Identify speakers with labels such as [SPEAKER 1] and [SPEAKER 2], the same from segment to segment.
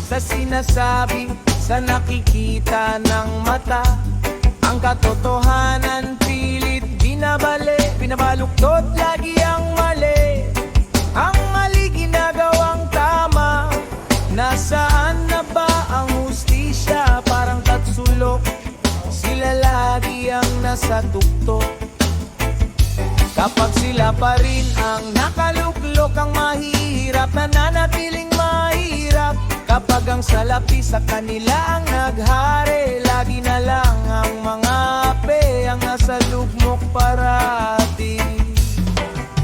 [SPEAKER 1] sa sinasabi, sa nakikita ng mata. Ang katotohanan pilit binabali, pinabaluktot lagi ang mali. Ang mali ginagawang tama. Nasaan na ba ang hustisya? Parang tatsulok, sila lagi ang nasa tuktok. Kapag sila pa rin ang nakaluklok, ang mahihirap nananatiling mahirap. Kapag ang salapi sa kanila ang naghari, lagi na lang ang mga ape ang nasa lugmok parati.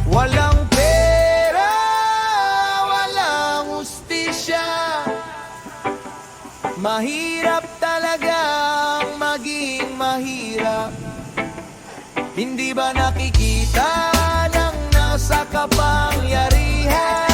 [SPEAKER 1] Walang pera, walang hustisya, mahirap talagang maging mahirap. Hindi ba nakikita ng nasa kapangyarihan?